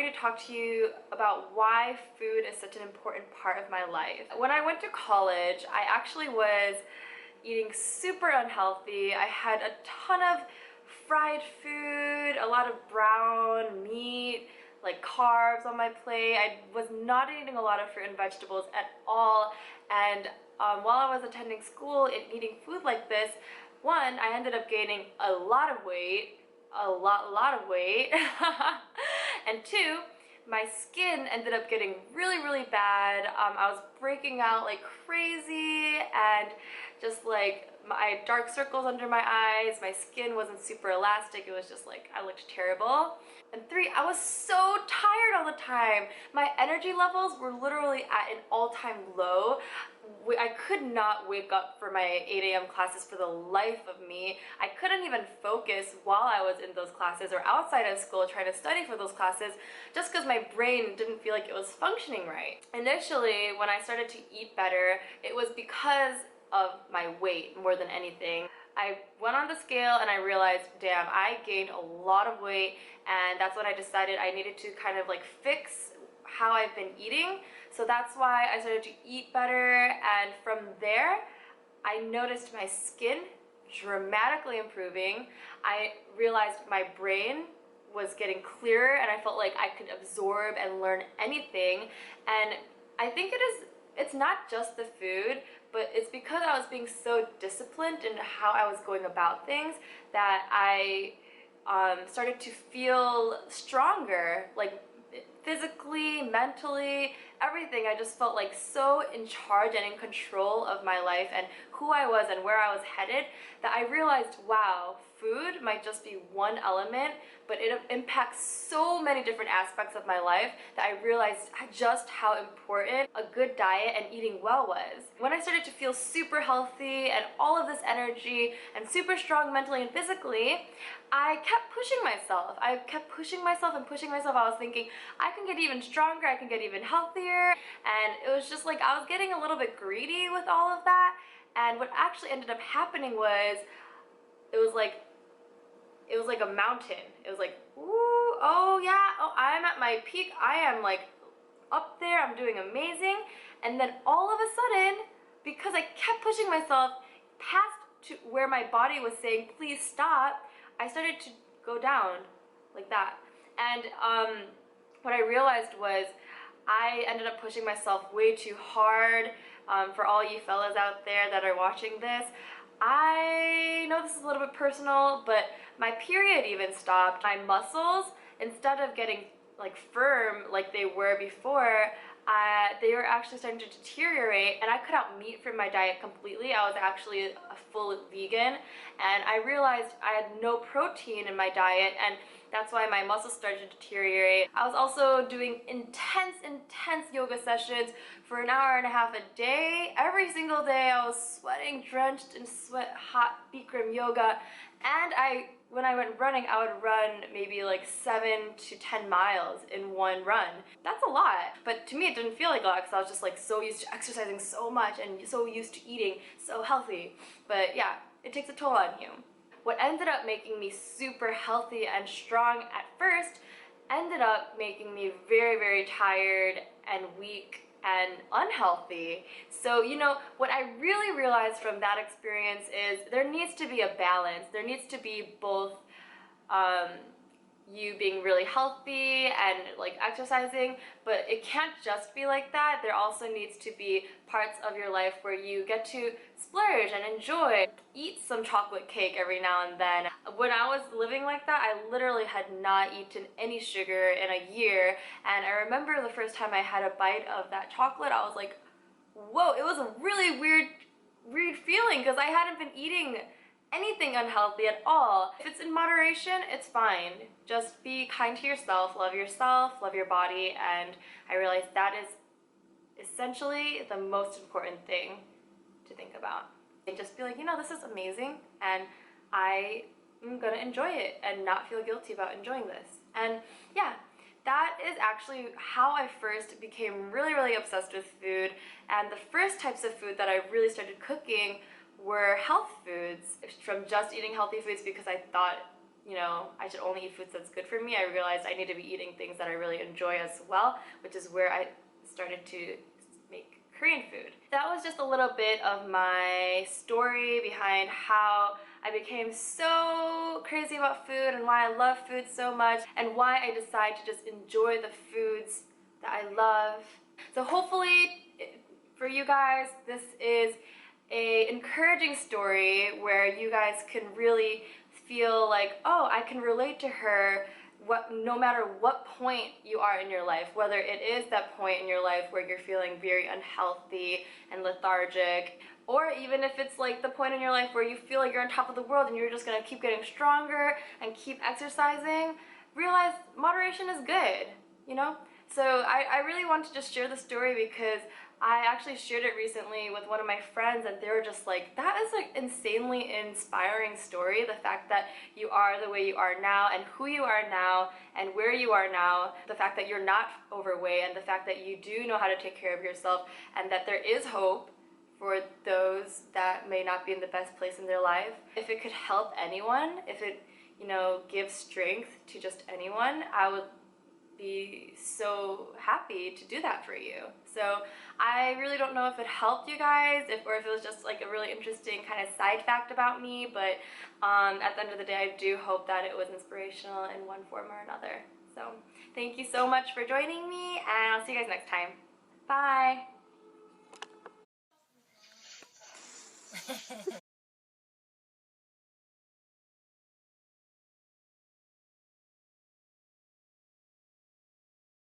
going to talk to you about why food is such an important part of my life. When I went to college, I actually was eating super unhealthy. I had a ton of fried food, a lot of brown meat, like carbs on my plate. I was not eating a lot of fruit and vegetables at all, and while I was attending school and eating food like this, one, I ended up gaining a lot of weight, a lot of weight, and two, my skin ended up getting really bad. I was breaking out like crazy, and just like I had dark circles under my eyes, my skin wasn't super elastic, it was just like I looked terrible. And three, I was so tired all the time. My energy levels were literally at an all-time low. I could not wake up for my 8 a.m. classes for the life of me. I couldn't even focus while I was in those classes or outside of school trying to study for those classes, just because my brain didn't feel like it was functioning right. Initially, when I started to eat better, it was because of my weight more than anything. I went on the scale and I realized, damn, I gained a lot of weight, and that's when I decided I needed to kind of like fix how I've been eating. So that's why I started to eat better, and from there I noticed my skin dramatically improving. I realized my brain was getting clearer and I felt like I could absorb and learn anything. And I think it's not just the food, but it's because I was being so disciplined in how I was going about things that I started to feel stronger, like physically, mentally, everything. I just felt like so in charge and in control of my life and who I was and where I was headed, that I realized, wow, food might just be one element, but it impacts so many different aspects of my life that I realized just how important a good diet and eating well was. When I started to feel super healthy and all of this energy and super strong mentally and physically, I kept pushing myself. I kept pushing myself and pushing myself. I was thinking, I can get even stronger, I can get even healthier, and it was just like I was getting a little bit greedy with all of that. And what actually ended up happening was, it was like a mountain. It was like, ooh, oh yeah, oh, I'm at my peak, I am like up there, I'm doing amazing. And then all of a sudden, because I kept pushing myself past to where my body was saying, please stop, I started to go down like that. And what I realized was I ended up pushing myself way too hard. For all you fellas out there that are watching this, I know this is a little bit personal, but my period even stopped. My muscles, instead of getting like firm like they were before, they were actually starting to deteriorate, and I cut out meat from my diet completely. I was actually a full vegan, and I realized I had no protein in my diet, and that's why my muscles started to deteriorate. I was also doing intense yoga sessions for an hour and a half a day. Every single day I was sweating, drenched in sweat, hot Bikram yoga, and when I went running, I would run maybe like 7 to 10 miles in one run. That's a lot, but to me it didn't feel like a lot because I was just like so used to exercising so much and so used to eating so healthy. But yeah, it takes a toll on you. What ended up making me super healthy and strong at first ended up making me very tired and weak and unhealthy. So, you know, what I really realized from that experience is there needs to be a balance. There needs to be both you being really healthy and like exercising, but it can't just be like that. There also needs to be parts of your life where you get to splurge and enjoy, eat some chocolate cake every now and then. When I was living like that, I literally had not eaten any sugar in a year, and I remember the first time I had a bite of that chocolate, I was like, whoa, it was a really weird feeling because I hadn't been eating anything unhealthy at all. If it's in moderation, it's fine. Just be kind to yourself, love your body, and I realized that is essentially the most important thing to think about. And just be like, you know, this is amazing, and I am gonna enjoy it and not feel guilty about enjoying this. And yeah, that is actually how I first became really obsessed with food. And the first types of food that I really started cooking were health foods, from just eating healthy foods because I thought, you know, I should only eat foods that's good for me, I realized I need to be eating things that I really enjoy as well, which is where I started to make Korean food. That was just a little bit of my story behind how I became so crazy about food and why I love food so much and why I decide to just enjoy the foods that I love. So hopefully for you guys, this is an encouraging story where you guys can really feel like, oh, I can relate to her no matter what point you are in your life, whether it is that point in your life where you're feeling very unhealthy and lethargic, or even if it's like the point in your life where you feel like you're on top of the world and you're just gonna keep getting stronger and keep exercising, realize moderation is good, you know? So I really want to just share the story because I actually shared it recently with one of my friends and they were just like, that is like insanely inspiring story, the fact that you are the way you are now and who you are now and where you are now, the fact that you're not overweight and the fact that you do know how to take care of yourself and that there is hope for those that may not be in the best place in their life. If it could help anyone, if it, you know, gives strength to just anyone, I would be so happy to do that for you. So I really don't know if it helped you guys or if it was just like a really interesting kind of side fact about me, but at the end of the day I do hope that it was inspirational in one form or another. So thank you so much for joining me and I'll see you guys next time. Bye!